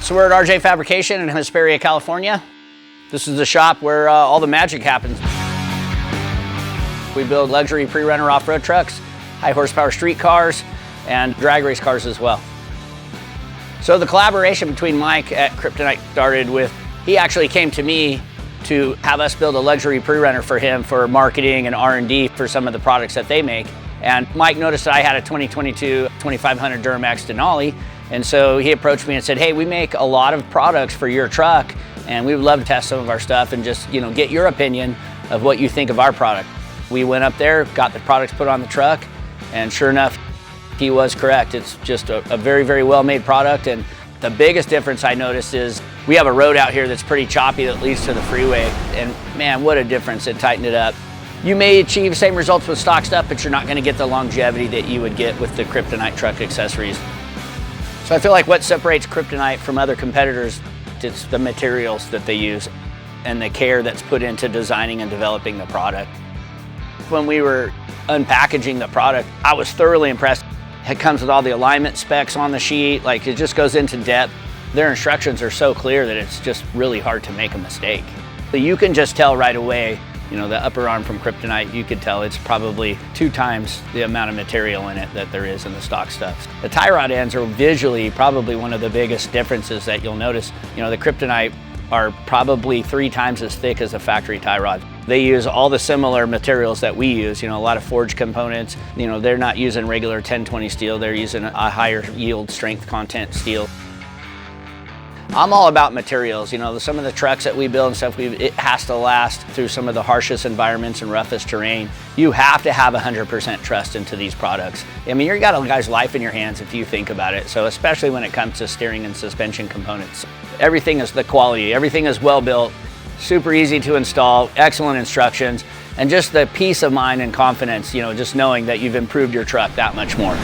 So we're at RJ Fabrication in Hesperia, California. This is the shop where all the magic happens. We build luxury pre-runner off-road trucks, high horsepower street cars, and drag race cars as well. So the collaboration between Mike at Kryptonite started with, he actually came to me to have us build a luxury pre-runner for him for marketing and R&D for some of the products that they make. And Mike noticed that I had a 2022 2500 Duramax Denali, and so he approached me and said, hey, we make a lot of products for your truck, and we would love to test some of our stuff and just, get your opinion of what you think of our product. We went up there, got the products put on the truck, and sure enough, he was correct. It's just a very, very well-made product, and the biggest difference I noticed is we have a road out here that's pretty choppy that leads to the freeway, and man, what a difference. It tightened it up. You may achieve the same results with stock stuff, but you're not going to get the longevity that you would get with the Kryptonite truck accessories. So I feel like what separates Kryptonite from other competitors, it's the materials that they use and the care that's put into designing and developing the product. When we were unpackaging the product, I was thoroughly impressed. It comes with all the alignment specs on the sheet, like it just goes into depth. Their instructions are so clear that it's just really hard to make a mistake. So you can just tell right away, the upper arm from Kryptonite, you could tell it's probably 2 times the amount of material in it that there is in the stock stuff. The tie rod ends are visually probably one of the biggest differences that you'll notice. The Kryptonite are probably 3 times as thick as a factory tie rod. They use all the similar materials that we use, a lot of forged components. They're not using regular 1020 steel, they're using a higher yield strength content steel. I'm all about materials. Some of the trucks that we build and stuff, it has to last through some of the harshest environments and roughest terrain. You have to have 100% trust into these products. You got a guy's life in your hands if you think about it. So especially when it comes to steering and suspension components. Everything is the quality, everything is well built, super easy to install, excellent instructions, and just the peace of mind and confidence, just knowing that you've improved your truck that much more.